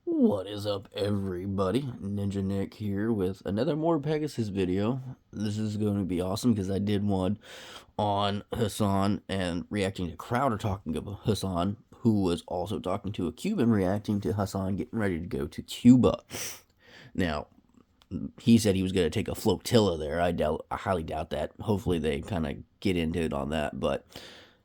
What is up, everybody? Ninja Nick here with another more Pegasus video. This is going to be awesome because I did one on Hasan and reacting to Crowder talking about Hasan, who was also talking to a Cuban reacting to Hasan getting ready to go to Cuba. Now, he said he was going to take a flotilla there. I highly doubt that. Hopefully, they kind of get into it on that. But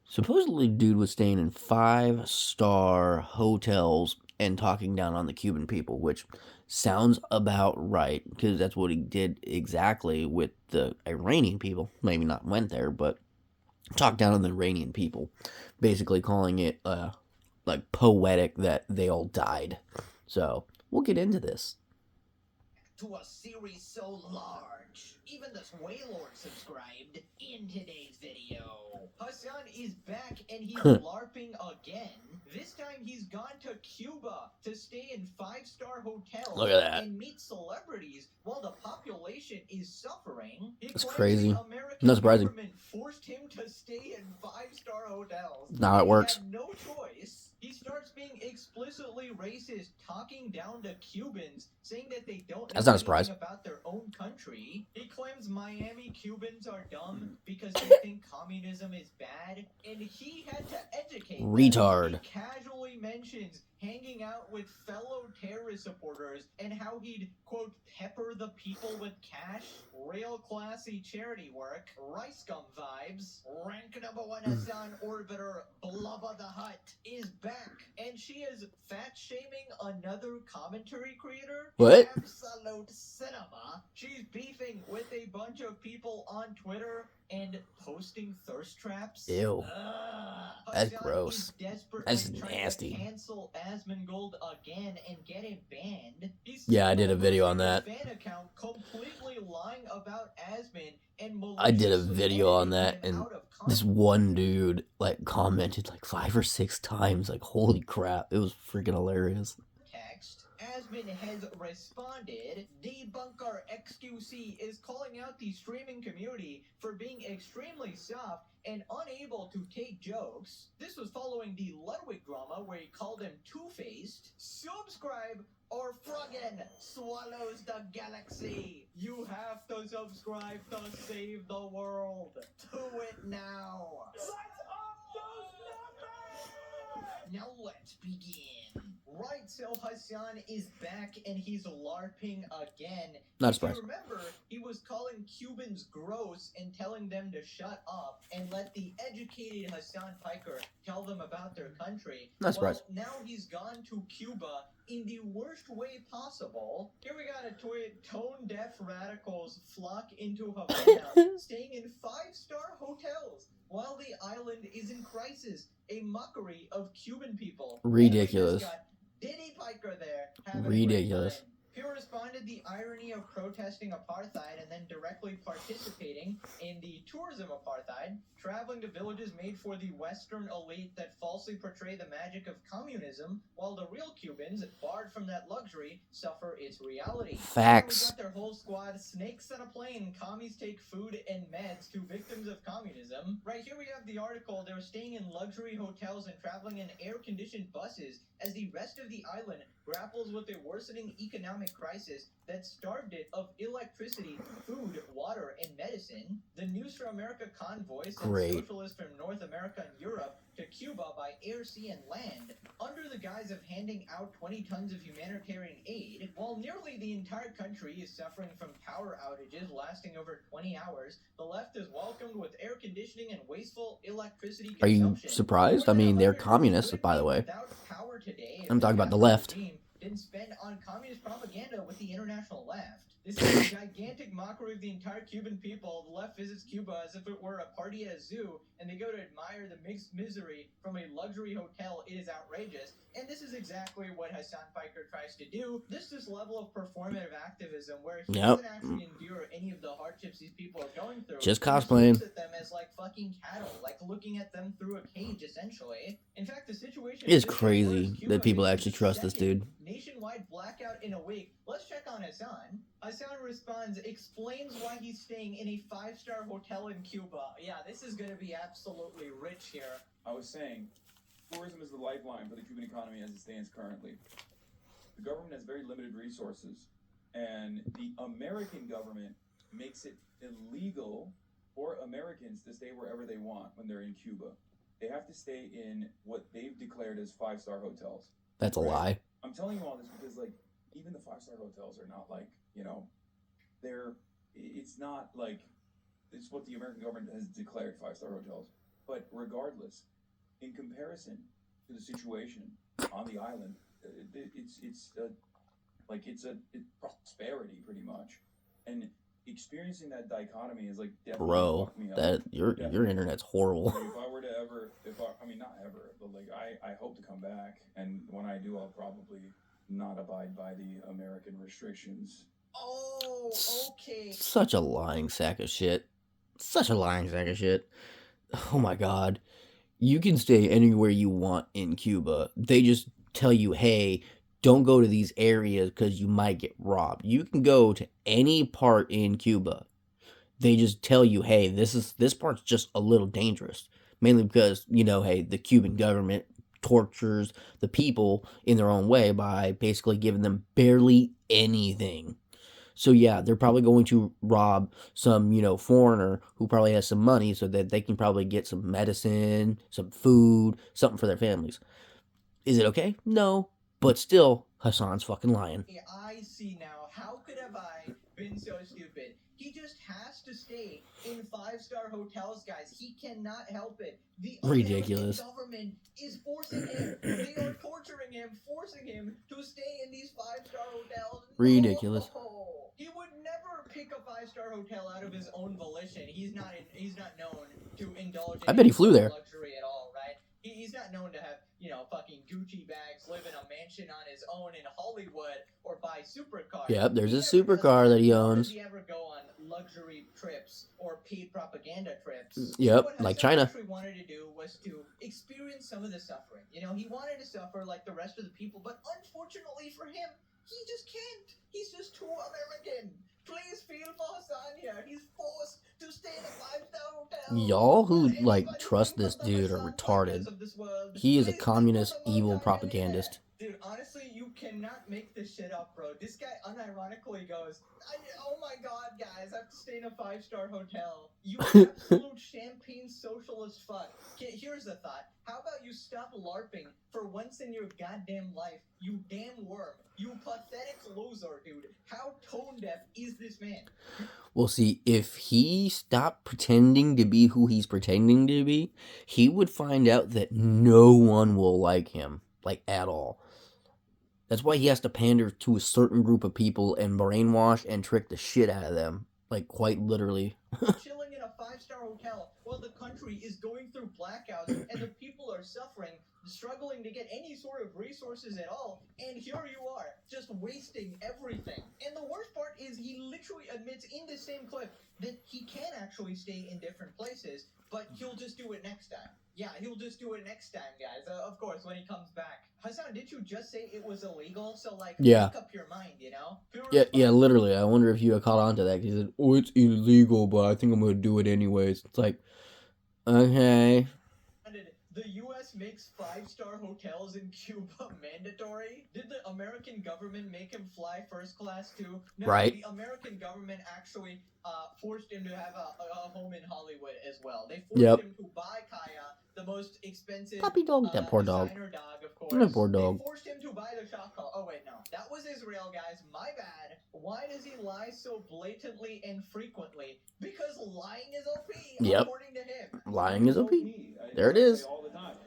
supposedly, dude was staying in 5-star hotels and talking down on the Cuban people, which sounds about right because that's what he did exactly with the Iranian people. Maybe not went there, but talked down on the Iranian people, basically calling it like poetic that they all died. So we'll get into this. To a series so large, even this Waylord subscribed in today's video. Hasan is back and he's LARPing again. This time he's gone to Cuba to stay in 5-star hotels. Look at that. And meet celebrities while the population is suffering. It's crazy. The American Not surprising. government forced him to stay in 5-star hotels. Not how it works. He had no choice. He starts being explicitly racist, talking down to Cubans, saying that they don't know anything about their own country. He claims Miami Cubans are dumb because they think communism is bad, and he had to educate retard. Them. He casually mentions hanging out with fellow terrorist supporters and how he'd, quote, pepper the people with cash. Real classy charity work. Rice gum vibes. Rank number 1 Hasan Orbiter Blubba the Hutt is back, and she is fat-shaming another commentary creator. What? Absolute cinema. She's beefing with a bunch of people on Twitter and posting thirst traps. Ew. That's gross. That's nasty. To cancel Asmongold again and get it banned. Yeah, I did a video on that. Fan account completely lying about Asmon and I did a video on that, and this one dude like commented like 5 or 6 times. Like, holy crap, it was freaking hilarious. Asmon has responded. Debunker XQC is calling out the streaming community for being extremely soft and unable to take jokes. This was following the Ludwig drama where he called him two-faced. Subscribe or friggin' swallows the galaxy. You have to subscribe to save the world. Do it now. Let's up those numbers! Now let's begin. Right, so Hasan is back and he's LARPing again. Not surprised. If you remember, he was calling Cubans gross and telling them to shut up and let the educated Hasan Piker tell them about their country. Not surprised. Well, now he's gone to Cuba in the worst way possible. Here we got a tweet. Tone-deaf radicals flock into Havana, staying in 5-star hotels while the island is in crisis. A mockery of Cuban people. Ridiculous. Diddy Piker there. Ridiculous. He responded the irony of protesting apartheid and then directly participating in the tourism apartheid, traveling to villages made for the Western elite that falsely portray the magic of communism, while the real Cubans, barred from that luxury, suffer its reality. Facts. Got their whole squad, snakes on a plane, commies take food and meds to victims of communism. Right here we have the article. They're staying in luxury hotels and traveling in air-conditioned buses as the rest of the island grapples with a worsening economic crisis that starved it of electricity, food, water, and medicine. The News for America convoy sent socialists from North America and Europe to Cuba by air, sea, and land, under the guise of handing out 20 tons of humanitarian aid. While nearly the entire country is suffering from power outages lasting over 20 hours, the left is welcomed with air conditioning and wasteful electricity consumption. Are you surprised? I mean, they're communists, by the way. I'm talking about the left. Didn't spend on communist propaganda with the international left. This is a gigantic mockery of the entire Cuban people. The left visits Cuba as if it were a party at a zoo, and they go to admire the mixed misery from a luxury hotel. It is outrageous. And this is exactly what Hasan Piker tries to do. This level of performative activism where he doesn't actually endure any of the hardships these people are going through. Just cosplaying. He looks at them as like fucking cattle, like looking at them through a cage, essentially. In fact, the situation is crazy that people actually trust this dude. Nationwide blackout in a week. Let's check on Hasan. Hasan responds, explains why he's staying in a 5-star hotel in Cuba. Yeah, this is going to be absolutely rich here. I was saying, tourism is the lifeline for the Cuban economy as it stands currently. the government has very limited resources, and the American government makes it illegal for Americans to stay wherever they want when they're in Cuba. They have to stay in what they've declared as five-star hotels. That's a Right? lie. I'm telling you all this because, like, even the five-star hotels are not like, they're, it's not like, it's what the American government has declared five-star hotels. But regardless, in comparison to the situation on the island, it's prosperity pretty much, and experiencing that dichotomy is like definitely Bro, fucked me up. that your Definitely. internet's horrible. Like if I were to ever, I mean not ever, but like I hope to come back, and when I do, I'll probably not abide by the American restrictions. Oh, okay. Such a lying sack of shit. Such a lying sack of shit. Oh my god. You can stay anywhere you want in Cuba. They just tell you, hey, don't go to these areas because you might get robbed. You can go to any part in Cuba. They just tell you, hey, this part's just a little dangerous. Mainly because, hey, the Cuban government tortures the people in their own way by basically giving them barely anything. So yeah, they're probably going to rob some, foreigner who probably has some money so that they can probably get some medicine, some food, something for their families. Is it okay? No, but still, Hasan's fucking lying. I see now. How could have I been so stupid? He just has to stay in five-star hotels, guys. He cannot help it. The Ridiculous. American government is forcing him. They are torturing him, forcing him to stay in these five-star hotels. Ridiculous. No. He would never pick a five-star hotel out of his own volition. He's not known to indulge in I bet he flew there. luxury at all, right? He's not known to have, fucking Gucci bags, live in a mansion on his own in Hollywood, or buy supercars. Yep, there's a supercar that he owns. Does he ever go on luxury trips or paid propaganda trips? Yep, What like Hasan China. actually wanted to do was to experience some of the suffering. He wanted to suffer like the rest of the people, but unfortunately for him, he just can't. He's just too American. Please feel for Hasan here. He's forced to stay in a five-star hotel. Y'all who trust this dude are retarded. He is a communist, evil propagandist. Dude, honestly, you cannot make this shit up, bro. This guy unironically goes, oh my god, guys, I have to stay in a five-star hotel. You absolute champagne socialist fuck. Here's the thought. How about you stop LARPing for once in your goddamn life, you damn worm. You pathetic loser, dude. How tone-deaf is this man? Well, see, if he stopped pretending to be who he's pretending to be, he would find out that no one will like him, like, at all. That's why he has to pander to a certain group of people and brainwash and trick the shit out of them. Like, quite literally. Chilling in a five-star hotel while the country is going through blackouts and the people are suffering, struggling to get any sort of resources at all, and here you are, just wasting everything. And the worst part is he literally admits in the same clip that he can actually stay in different places, but he'll just do it next time. Yeah, he'll just do it next time, guys. Of course, when he comes back. Hasan, did you just say it was illegal? So, yeah. Make up your mind, Yeah, literally. I wonder if you caught on to that. He said, oh, it's illegal, but I think I'm going to do it anyways. It's like, okay. The U.S. makes five-star hotels in Cuba mandatory? Did the American government make him fly first class too? No, right. The American government actually forced him to have a home in Hollywood as well. They forced him to buy Kaya, the most expensive puppy dog. That poor dog. Designer dog, of course. That poor dog. They forced him to buy the shot call. Oh wait, no, that was Israel, guys. My bad. Why does he lie so blatantly and frequently? Because lying is OP, according to him. Lying is OP. There it is.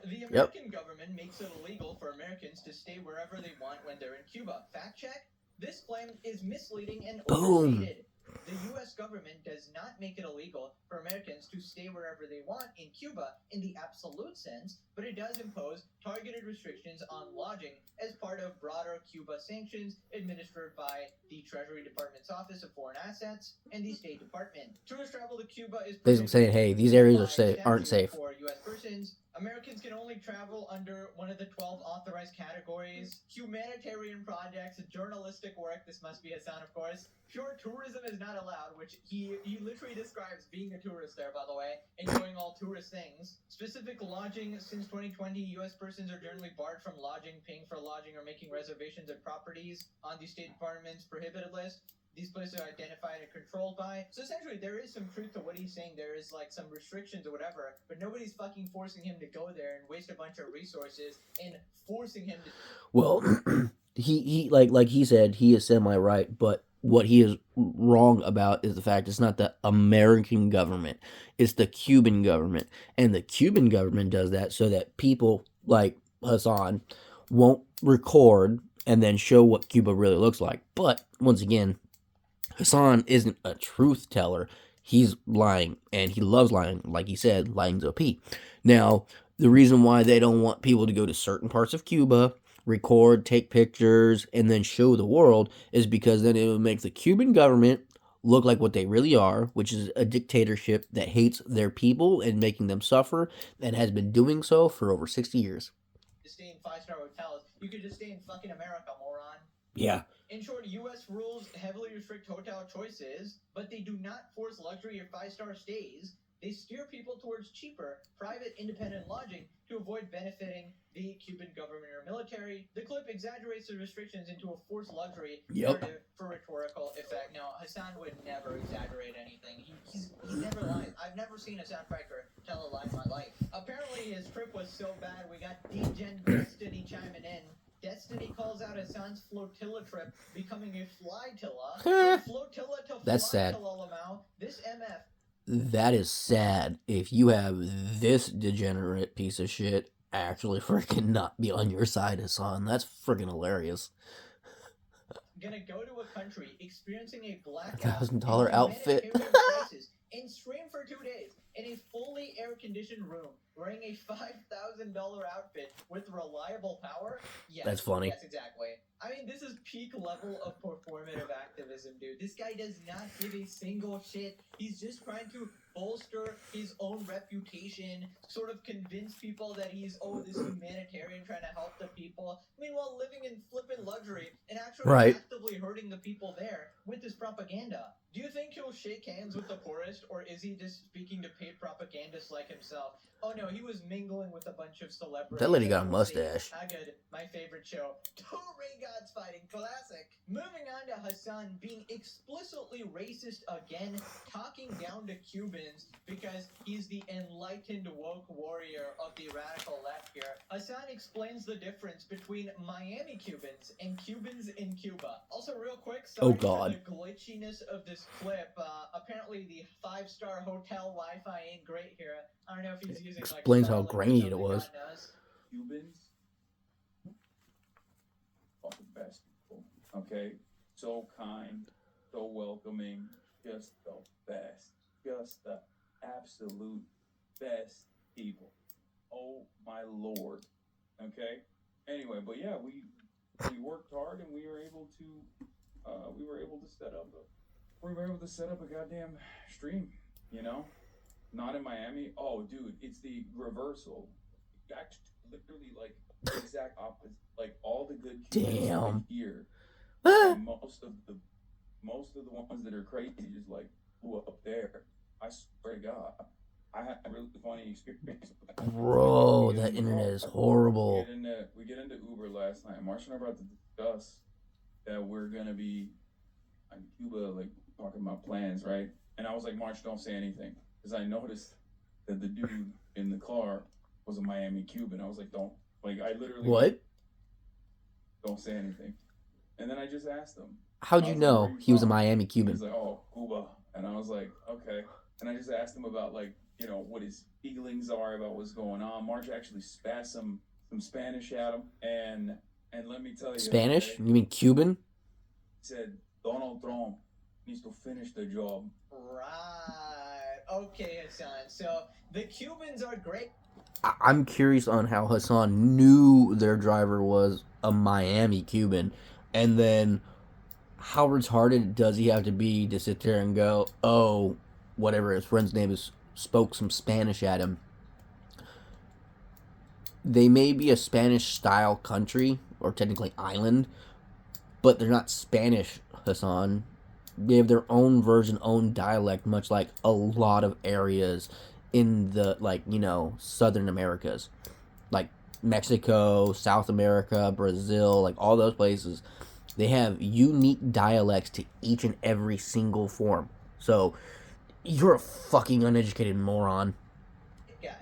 The American government makes it illegal for Americans to stay wherever they want when they're in Cuba. Fact check? This claim is misleading and overstated. The U.S. government does not make it illegal for Americans to stay wherever they want in Cuba in the absolute sense, but it does impose targeted restrictions on lodging as part of broader Cuba sanctions administered by the Treasury Department's Office of Foreign Assets and the State Department. Tourist travel to Cuba is basically saying, hey, these areas aren't safe. For U.S. persons Americans can only travel under one of the 12 authorized categories. Humanitarian projects, journalistic work, this must be Hasan, of course. Pure tourism is not allowed, which he literally describes being a tourist there, by the way, and doing all tourist things. Specific lodging, since 2020, U.S. persons are generally barred from lodging, paying for lodging, or making reservations at properties on the State Department's prohibited list. These places are identified and controlled by. So essentially, there is some truth to what he's saying. There is like some restrictions or whatever, but nobody's fucking forcing him to go there and waste a bunch of resources and forcing him to. Well, he like he said, he is semi right, but what he is wrong about is the fact it's not the American government, it's the Cuban government, and the Cuban government does that so that people like Hasan won't record and then show what Cuba really looks like. But once again, Hasan isn't a truth teller. He's lying, and he loves lying. Like he said, lying's OP. Now, the reason why they don't want people to go to certain parts of Cuba, record, take pictures, and then show the world is because then it would make the Cuban government look like what they really are, which is a dictatorship that hates their people and making them suffer, and has been doing so for over 60 years. To stay in 5-star hotels. You could just stay in fucking America, moron. Yeah. In short, U.S. rules heavily restrict hotel choices, but they do not force luxury or 5-star stays. They steer people towards cheaper, private, independent lodging to avoid benefiting the Cuban government or military. The clip exaggerates the restrictions into a forced luxury narrative for rhetorical effect. Now, Hasan would never exaggerate anything. He's never lied. I've never seen a soundtracker tell a lie in my life. Apparently, his trip was so bad, we got Degen Destiny chiming in. Destiny calls out Hasan's flotilla trip becoming a flytilla. From flotilla to That's sad. Lamau, this MF. That is sad if you have this degenerate piece of shit actually freaking not be on your side, Hasan. That's freaking hilarious. Gonna go to a country experiencing a blackout, $1,000 outfit. and stream for 2 days in a fully air-conditioned room, wearing a $5,000 outfit with reliable power. Yes, that's funny. Yes, exactly. I mean, this is peak level of performative activism, dude. This guy does not give a single shit. He's just trying to bolster his own reputation, sort of convince people that he's, this humanitarian trying to help the people, meanwhile living in flippin' luxury and actually actively hurting the people there with his propaganda. Do you think he'll shake hands with the poorest, or is he just speaking to paid propagandists like himself? Oh no, he was mingling with a bunch of celebrities. That lady got a mustache. Good, my favorite show. Two Ray Gods fighting, classic. Moving on to Hasan being explicitly racist again, talking down to Cubans because he's the enlightened woke warrior of the radical left here. Hasan explains the difference between Miami Cubans and Cubans in Cuba. Also, real quick, sorry for the glitchiness of this clip. Apparently, the 5-star hotel Wi-Fi ain't great here. I don't know if he's using explains how grainy it was. Cubans, fucking best people. Okay, so kind, so welcoming, just the best, just the absolute best people. Oh my lord. Okay. Anyway, but yeah, we worked hard and we were able to set up a goddamn stream, you know? Not in Miami. Oh, dude, it's the reversal. Actually, literally, like, exact opposite. Like, all the good Cubans here. Most of the ones that are crazy just, like, blew up there. I swear to God. I had a really funny experience. Bro, that internet is horrible. We get into Uber last night. Marsh and I were about to discuss that we're going to be in Cuba, like, talking about plans, right? And I was like, Marsh, don't say anything. Because I noticed that the dude in the car was a Miami Cuban. I was like, I literally... What? Don't say anything. And then I just asked him. How'd you know he was a Miami Cuban? He's like, oh, Cuba. And I was like, okay. And I just asked him about, like, you know, what his feelings are about what's going on. March actually spat some Spanish at him. And let me tell you... Spanish? Okay, you mean Cuban? He said, Donald Trump needs to finish the job. Right. Okay, Hasan. So the Cubans are great. I'm curious on how Hasan knew their driver was a Miami Cuban, and then how retarded does he have to be to sit there and go, oh, whatever his friend's name is, spoke some Spanish at him. They may be a Spanish-style country, or technically island, but they're not Spanish, Hasan. They have their own version, own dialect, much like a lot of areas in the, like, you know, Southern Americas. Like Mexico, South America, Brazil, like all those places. They have unique dialects to each and every single form. So, you're a fucking uneducated moron. Guys,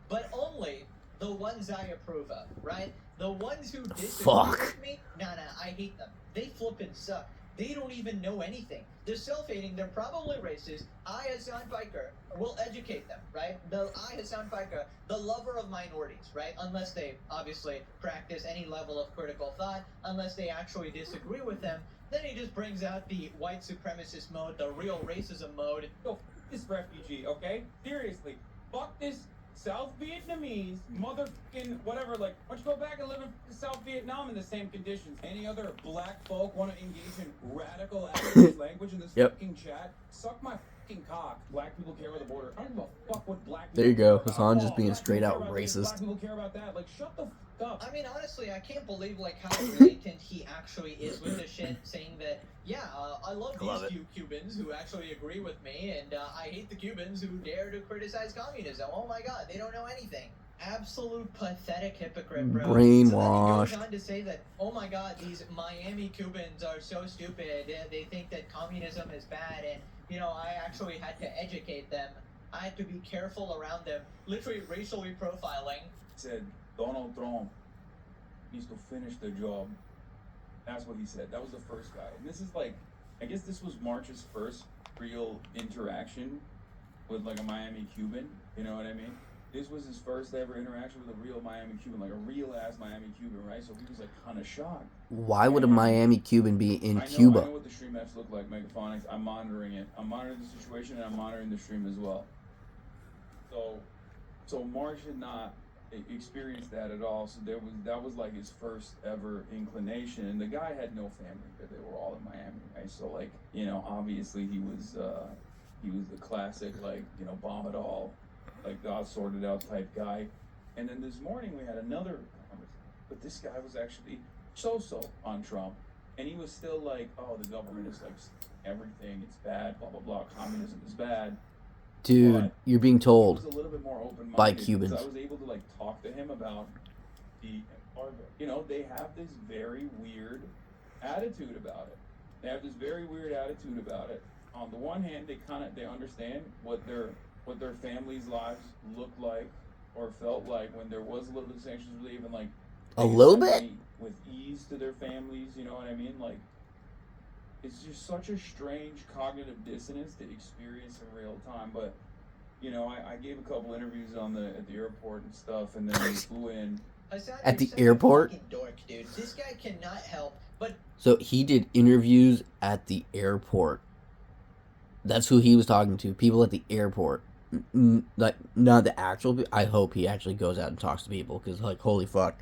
but only the ones I approve of, right? The ones who disagree Fuck. with me, nah, I hate them. They flippin' suck. They don't even know anything. They're self-hating. They're probably racist. I, Hasan Piker, will educate them, right? I, Hasan Piker, the lover of minorities, right? Unless they obviously practice any level of critical thought, unless they actually disagree with them, then he just brings out the white supremacist mode, the real racism mode. Yo, f this refugee, okay? Seriously, fuck this South Vietnamese motherfucking whatever. Like, why don't you go back and live in South Vietnam in the same conditions? Any other black folk want to engage in radical activist language in this fucking chat? Suck my fucking cock. Black people care about the border. I don't give a fuck what black people There you go. care about. Hasan just being Black straight people out care about this, racist. Black people care about that. Like, shut the fuck up. I mean, honestly, I can't believe like how blatant he actually is with this shit, saying that, yeah, I love these few Cubans who actually agree with me, and I hate the Cubans who dare to criticize communism. Oh my god, they don't know anything. Absolute pathetic hypocrite, bro. Brainwashed. So then he goes on to say that, oh my god, these Miami Cubans are so stupid. They think that communism is bad, and, you know, I actually had to educate them. I had to be careful around them. Literally racially profiling. Said Donald Trump needs to finish the job. That's what he said. That was the first guy. And this is like, I guess this was March's first real interaction with like a Miami Cuban. You know what I mean? This was his first ever interaction with a real Miami Cuban, like a real ass Miami Cuban, right? So he was like kind of shocked. Why would a Miami Cuban be in I know Cuba? what the stream apps look like, Megaphonics. I'm monitoring it. I'm monitoring the situation and I'm monitoring the stream as well. So March had not experienced that at all. So that was like his first ever inclination. And the guy had no family, but they were all in Miami, right? So like, you know, obviously he was the classic, like, you know, bomb it all, like God sorted out type guy. And then this morning we had another conversation, but this guy was actually so on Trump, and he was still like, oh, the government is like everything, it's bad, blah blah blah, communism is bad. Dude, But you're being he told was a little bit more open-minded by because Cubans. I was able to like talk to him about the embargo. You know, they have this very weird attitude about it. They have this very weird attitude about it. On the one hand, they understand what their families' lives looked like or felt like when there was a little bit of sanctions relief, and like A they could little send bit? money with ease to their families. You know what I mean? Like, it's just such a strange cognitive dissonance to experience in real time. But you know, I gave a couple interviews at the airport and stuff, and then we flew in. Hasan, At the you're such a airport? fucking dork, dude. This guy cannot help but. So he did interviews at the airport. That's who he was talking to. People at the airport. Like, not the actual. I hope he actually goes out and talks to people, because, like, holy fuck.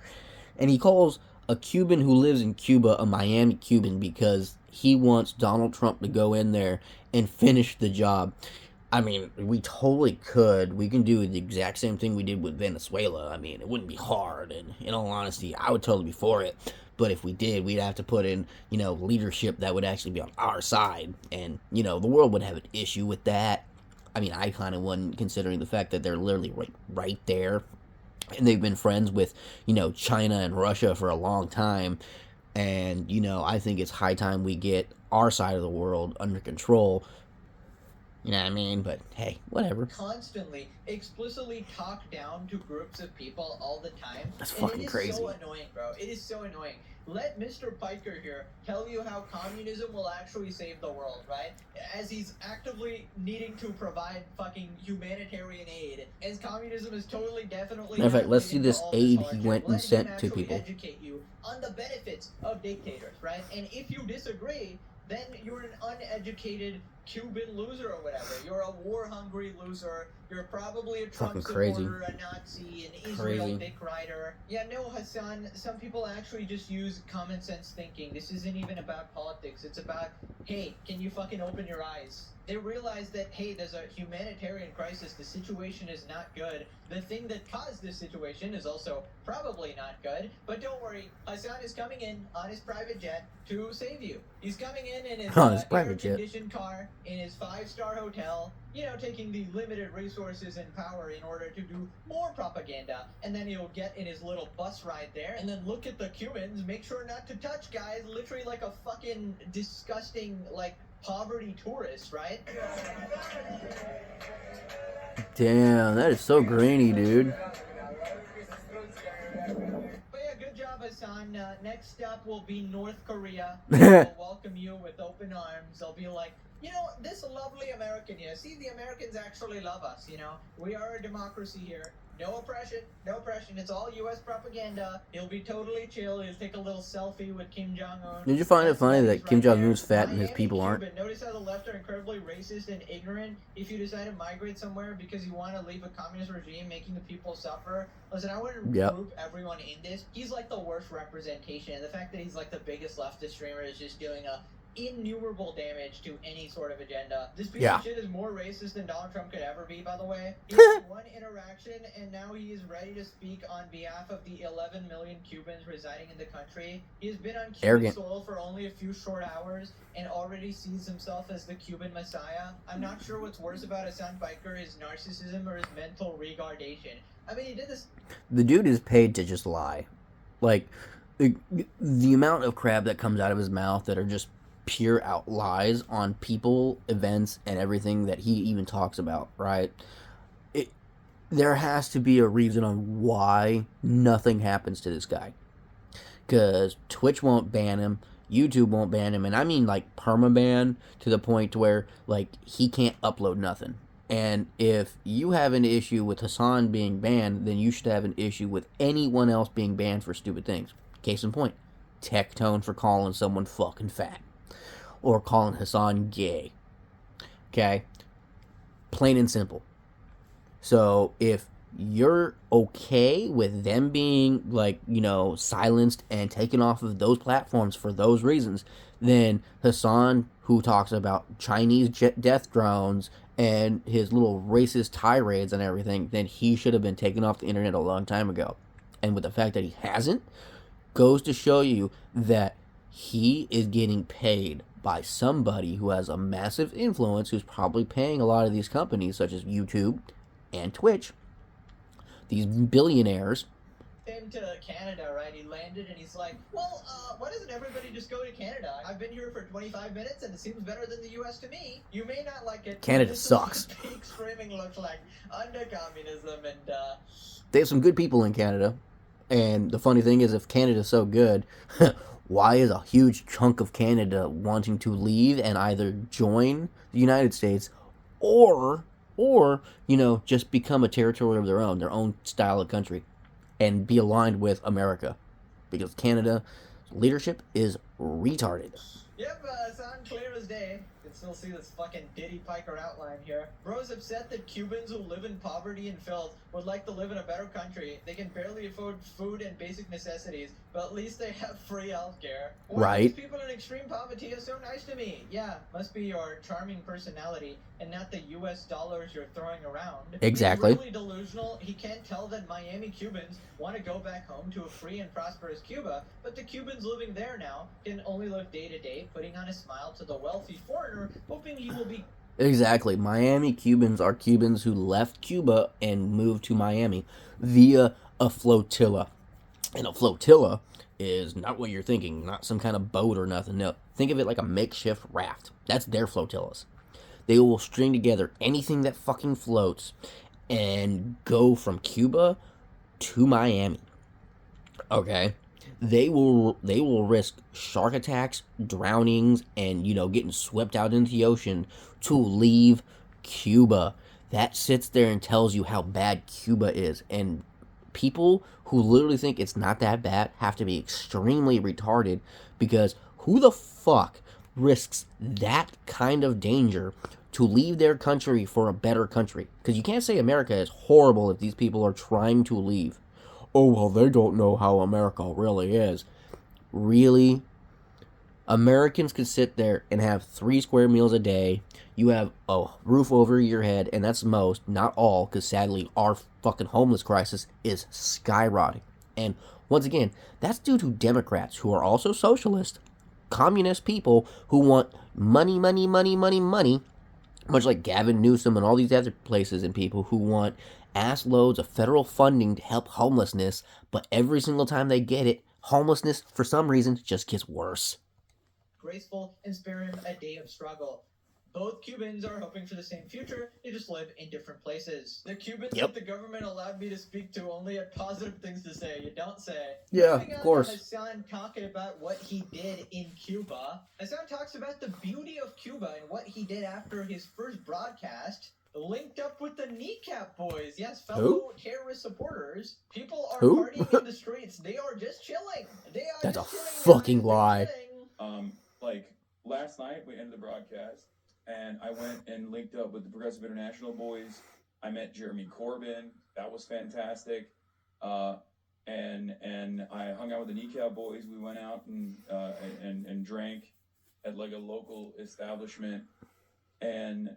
And he calls a Cuban who lives in Cuba a Miami Cuban because he wants Donald Trump to go in there and finish the job. I mean, we totally could. We can do the exact same thing we did with Venezuela. I mean, it wouldn't be hard, and in all honesty, I would totally be for it. But if we did, we'd have to put in, you know, leadership that would actually be on our side. And, you know, the world would have an issue with that. I mean, I kind of wouldn't, considering the fact that they're literally right there. And they've been friends with, you know, China and Russia for a long time. And, you know, I think it's high time we get our side of the world under control. You know what I mean? But hey, whatever. Constantly, explicitly talk down to groups of people all the time. That's And fucking it is crazy. so annoying, bro. It is so annoying. Let Mr. Piker here tell you how communism will actually save the world, right? As he's actively needing to provide fucking humanitarian aid, as communism is totally definitely. Matter of fact, let's see leading to this all aid he hardship. went and Let him sent to actually people. educate you on the benefits of dictators, right? And if you disagree, then you're an uneducated, Cuban loser or whatever. You're a war-hungry loser. You're probably a Trump Fucking crazy. supporter, a Nazi, an Israel Crazy. dick rider. Yeah, no, Hasan, some people actually just use common sense thinking. This isn't even about politics. It's about, hey, can you fucking open your eyes? They realize that, hey, there's a humanitarian crisis. The situation is not good. The thing that caused this situation is also probably not good. But don't worry, Hasan is coming in on his private jet to save you. He's coming in his private jet. air-conditioned car, in his 5-star hotel, you know, taking the limited resources and power in order to do more propaganda. And then he'll get in his little bus ride there, and then look at the Cubans, make sure not to touch guys, literally like a fucking disgusting, like, poverty tourist, right? Damn, that is so grainy, dude. But yeah, good job, Hasan. Next up will be North Korea. They'll welcome you with open arms. They'll be like, you know, this lovely American here. See, the Americans actually love us, you know. We are a democracy here. No oppression, no oppression. It's all U.S. propaganda. He'll be totally chill. He'll take a little selfie with Kim Jong-un. Did you find it funny that Kim Jong-un's fat and his people aren't? Notice how the left are incredibly racist and ignorant if you decide to migrate somewhere because you want to leave a communist regime making the people suffer. Listen, I wouldn't group everyone in this. He's like the worst representation. The fact that he's like the biggest leftist streamer is just doing a innumerable damage to any sort of agenda. This piece of shit is more racist than Donald Trump could ever be, by the way. He had one interaction, and now he is ready to speak on behalf of the 11 million Cubans residing in the country. He has been on Cuban soil for only a few short hours and already sees himself as the Cuban messiah. I'm not sure what's worse about Hasan Biker, his narcissism or his mental retardation. I mean, he did this... The dude is paid to just lie. Like, the amount of crap that comes out of his mouth that are just pure out lies on people, events, and everything that he even talks about, right? There has to be a reason on why nothing happens to this guy. Because Twitch won't ban him, YouTube won't ban him, and I mean like permaban to the point where like he can't upload nothing. And if you have an issue with Hasan being banned, then you should have an issue with anyone else being banned for stupid things. Case in point, Tectone for calling someone fucking fat. Or calling Hasan gay. Okay? Plain and simple. So, if you're okay with them being, like, you know, silenced and taken off of those platforms for those reasons, then Hasan, who talks about Chinese death drones and his little racist tirades and everything, then he should have been taken off the internet a long time ago. And with the fact that he hasn't, goes to show you that he is getting paid by somebody who has a massive influence, who's probably paying a lot of these companies, such as YouTube and Twitch, these billionaires. Came to Canada, right? He landed and he's like, well, why doesn't everybody just go to Canada? I've been here for 25 minutes and it seems better than the U.S. to me. You may not like it. Canada sucks. Peak streaming looks like under communism and, They have some good people in Canada. And the funny thing is, if Canada's so good, why is a huge chunk of Canada wanting to leave and either join the United States or you know, just become a territory of their own style of country, and be aligned with America? Because Canada's leadership is retarded. Yep, it's on clear as day. You can still see this fucking Diddy Piker outline here. Bro's upset that Cubans who live in poverty and filth would like to live in a better country. They can barely afford food and basic necessities, but at least they have free healthcare. Right. These people in extreme poverty are so nice to me. Yeah, must be your charming personality and not the US dollars you're throwing around. Exactly. He's really delusional. He can't tell that Miami Cubans want to go back home to a free and prosperous Cuba, but the Cubans living there now can only live day to day, putting on a smile to the wealthy foreigner, hoping he will be... Exactly. Miami Cubans are Cubans who left Cuba and moved to Miami via a flotilla. And a flotilla is not what you're thinking, not some kind of boat or nothing. No, think of it like a makeshift raft. That's their flotillas. They will string together anything that fucking floats and go from Cuba to Miami. Okay? They will risk shark attacks, drownings, and, you know, getting swept out into the ocean to leave Cuba. That sits there and tells you how bad Cuba is. And people who literally think it's not that bad have to be extremely retarded, because who the fuck risks that kind of danger to leave their country for a better country. Because you can't say America is horrible if these people are trying to leave. Oh, well, they don't know how America really is. Really? Americans could sit there and have 3 square meals a day. You have a roof over your head, and that's most, not all, because sadly our fucking homeless crisis is skyrocketing. And once again, that's due to Democrats who are also socialist, communist people who want money, money, money, money, money, much like Gavin Newsom and all these other places and people who want ass loads of federal funding to help homelessness, but every single time they get it, homelessness, for some reason, just gets worse. Graceful and spare him a day of struggle. Both Cubans are hoping for the same future, they just live in different places. The Cubans that the government allowed me to speak to only had positive things to say, you don't say. Yeah, Moving of on course. to Hasan talking about what he did in Cuba. Hasan talks about the beauty of Cuba and what he did after his first broadcast. Linked up with the Kneecap Boys, yes, fellow terrorist supporters. People are partying in the streets. They are just chilling. That's a fucking lie. Like last night we ended the broadcast, and I went and linked up with the Progressive International Boys. I met Jeremy Corbyn. That was fantastic. And I hung out with the Kneecap Boys. We went out and drank at like a local establishment, and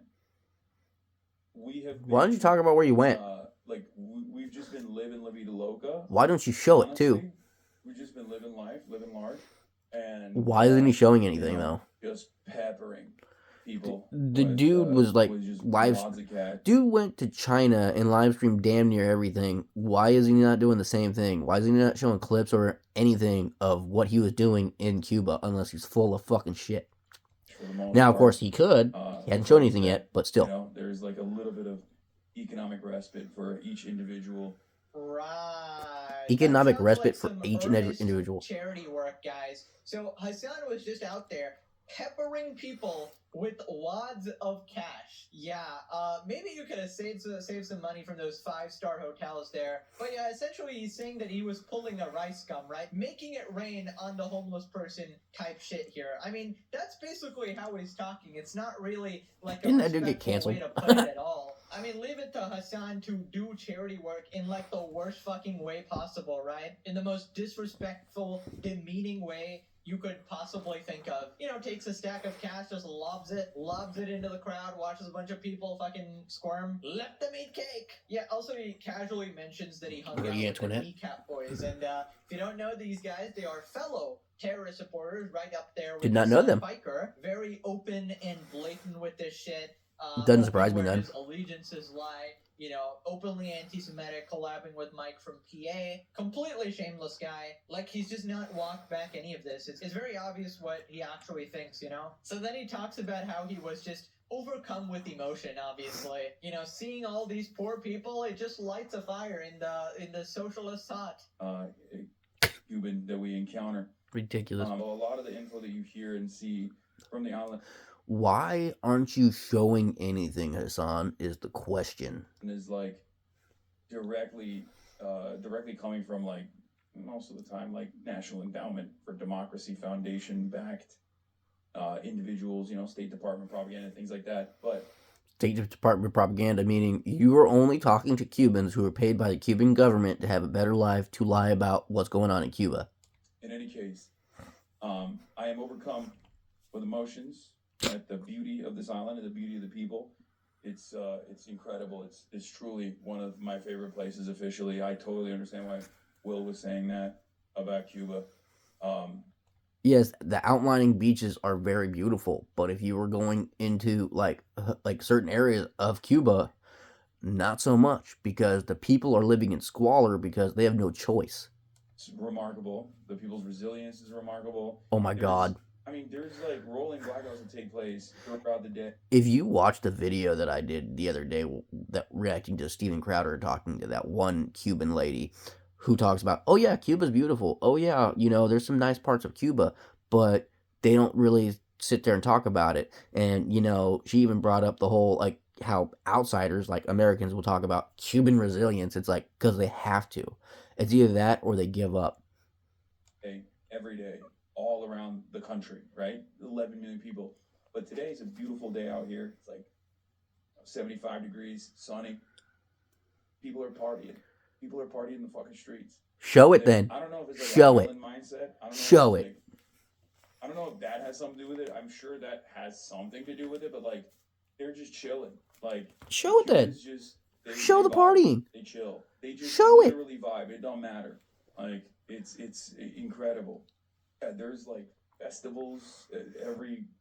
we have been, why don't you talk about where you went? Like we've just been living La Vida Loca. Why don't you show it too? We've just been living life, living large. And why isn't he showing anything though? Just peppering people. The dude was like dude went to China and live streamed damn near everything. Why is he not doing the same thing? Why is he not showing clips or anything of what he was doing in Cuba unless he's full of fucking shit? Now, of course, he could. He hadn't shown anything yet, but still. You know, there's like a little bit of economic respite for each individual. Right. Economic respite for each and every individual. Charity work, guys. So Hasan was just out there peppering people with wads of cash. Yeah, maybe you could have saved some money from those 5-star hotels there. But yeah, essentially he's saying that he was pulling a rice gum, right? Making it rain on the homeless person type shit here. I mean, that's basically how he's talking. It's not really like a respectful way to put it at all. I mean, leave it to Hasan to do charity work in like the worst fucking way possible, right? In the most disrespectful, demeaning way you could possibly think of. You know, takes a stack of cash, just lobs it into the crowd, watches a bunch of people fucking squirm. Let them eat cake. Yeah, also he casually mentions that he hung out with the Kneecap Boys. And if you don't know these guys, they are fellow terrorist supporters right up there with Did not know them. Biker. Very open and blatant with this shit. Doesn't surprise me none. His allegiances lie. You know, openly anti-Semitic, collabing with Mike from PA. Completely shameless guy. Like, he's just not walked back any of this. It's very obvious what he actually thinks, you know? So then he talks about how he was just overcome with emotion, obviously. You know, seeing all these poor people, it just lights a fire in the socialist heart. Cuban that we encounter. Ridiculous. A lot of the info that you hear and see from the island. Why aren't you showing anything, Hasan, is the question. Is like directly coming from like most of the time like National Endowment for Democracy Foundation backed individuals, you know, State Department propaganda, things like that. But State Department propaganda, meaning you are only talking to Cubans who are paid by the Cuban government to have a better life to lie about what's going on in Cuba. In any case, I am overcome with emotions at the beauty of this island and the beauty of the people. It's incredible. It's truly one of my favorite places officially. I totally understand why Will was saying that about Cuba. Yes, the outlining beaches are very beautiful, but if you were going into like certain areas of Cuba, not so much, because the people are living in squalor because they have no choice. It's remarkable. The people's resilience is remarkable. Oh my God. I mean, there's like rolling blackouts that take place throughout the day. If you watch the video that I did the other day, that reacting to Steven Crowder talking to that one Cuban lady who talks about, oh yeah, Cuba's beautiful. Oh yeah, you know, there's some nice parts of Cuba, but they don't really sit there and talk about it. And, you know, she even brought up the whole, like, how outsiders, like Americans, will talk about Cuban resilience. It's like, because they have to. It's either that or they give up. Every day, all around the country, right? 11 million people. But today is a beautiful day out here. It's like 75 degrees, sunny. People are partying. People are partying in the fucking streets. Show it then. I don't know if it's like Show an it. island mindset. I don't know Show if it's it. like, I don't know if that has something to do with it. I'm sure that has something to do with it, but like they're just chilling. Like Show it then. just Show the vibe. partying. They chill. They just Show it. literally vibe. It don't matter. Like it's incredible. Yeah, there's like festivals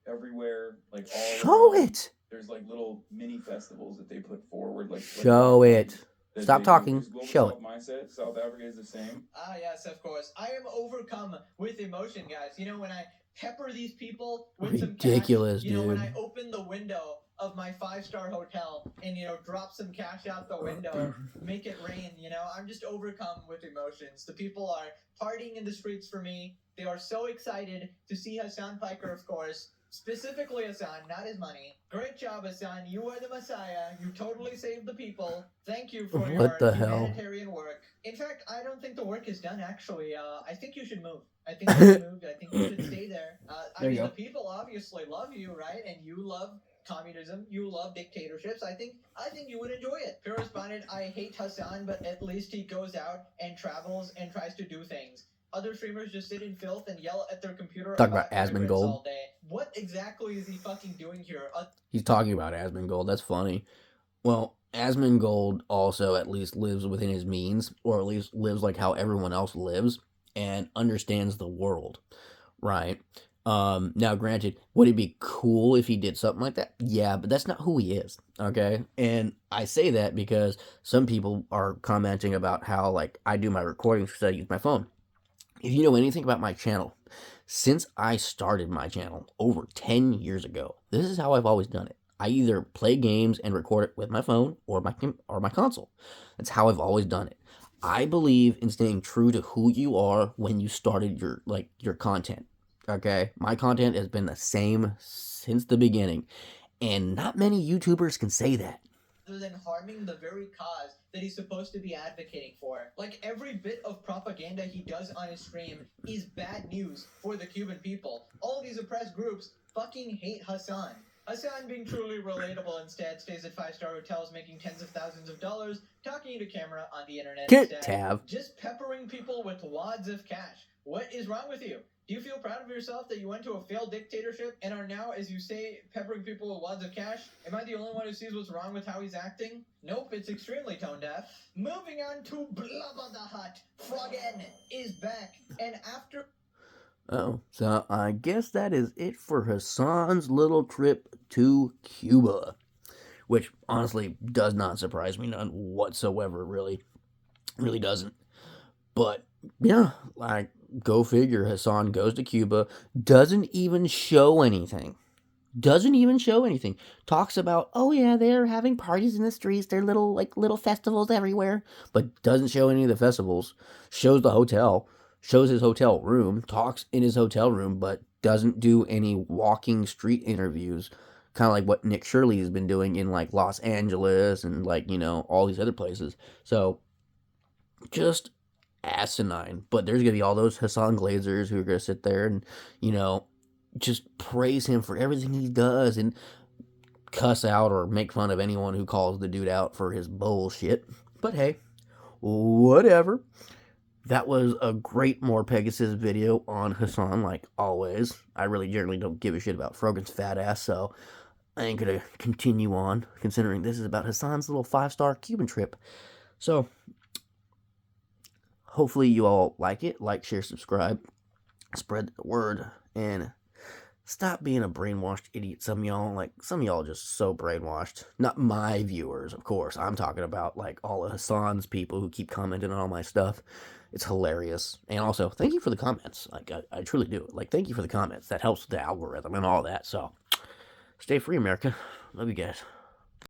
everywhere. Like all Show around. it. There's like little mini festivals that they put forward. Show it. Stop talking. Show it. Mindset. South Africa is the same. Ah, yes, of course. I am overcome with emotion, guys. You know, when I pepper these people with ridiculous, some cash, you know, when I dude. open the window of my 5-star hotel and, you know, drop some cash out the window, make it rain, you know, I'm just overcome with emotions. The people are partying in the streets for me. They are so excited to see Hasan Piker, of course. Specifically Hasan, not his money. Great job, Hasan. You are the Messiah. You totally saved the people. Thank you for your humanitarian work. In fact, I don't think the work is done, actually. I think you should move. I think you should move. I think you should stay there. I mean, the people obviously love you, right? And you love communism. You love dictatorships. I think you would enjoy it. Pure responded, I hate Hasan, but at least he goes out and travels and tries to do things. Other streamers just sit in filth and yell at their computer Talk about Asmongold all day. What exactly is he fucking doing here? He's talking about Asmongold. That's funny. Well, Asmongold also at least lives within his means, or at least lives like how everyone else lives, and understands the world, right? Now, granted, would it be cool if he did something like that? Yeah, but that's not who he is, okay? And I say that because some people are commenting about how, like, I do my recordings because I use my phone. If you know anything about my channel, since I started my channel over 10 years ago, this is how I've always done it. I either play games and record it with my phone or my console. That's how I've always done it. I believe in staying true to who you are when you started your content. Okay? My content has been the same since the beginning, and not many YouTubers can say that. Other than harming the very cause that he's supposed to be advocating for. Like, every bit of propaganda he does on his stream is bad news for the Cuban people. All these oppressed groups fucking hate Hasan. Hasan, being truly relatable, instead stays at 5-star hotels making tens of thousands of dollars, talking to camera on the internet instead. Just peppering people with wads of cash. What is wrong with you? Do you feel proud of yourself that you went to a failed dictatorship and are now, as you say, peppering people with wads of cash? Am I the only one who sees what's wrong with how he's acting? Nope, it's extremely tone deaf. Moving on to Blubba the Hutt. Froggen is back, and after... Oh, so I guess that is it for Hasan's little trip to Cuba. Which, honestly, does not surprise me none whatsoever, really. Really doesn't. But, yeah, like, go figure, Hasan goes to Cuba, doesn't even show anything. Talks about, oh yeah, they're having parties in the streets, they're little festivals everywhere, but doesn't show any of the festivals. Shows the hotel, shows his hotel room, talks in his hotel room, but doesn't do any walking street interviews, kind of like what Nick Shirley has been doing in, like, Los Angeles and, like, you know, all these other places. So, just asinine. But there's gonna be all those Hasan Glazers who are gonna sit there and, you know, just praise him for everything he does and cuss out or make fun of anyone who calls the dude out for his bullshit. But hey, whatever. That was a great More Pegasus video on Hasan, like always. I really generally don't give a shit about Frogan's fat ass, so I ain't gonna continue on, considering this is about Hasan's little 5-star Cuban trip. So, hopefully you all like it. Like, share, subscribe, spread the word, and stop being a brainwashed idiot. Some of y'all are just so brainwashed. Not my viewers, of course. I'm talking about, like, all of Hasan's people who keep commenting on all my stuff. It's hilarious. And also, thank you for the comments. Like, I truly do. Like, thank you for the comments. That helps with the algorithm and all that. So, stay free, America. Love you guys.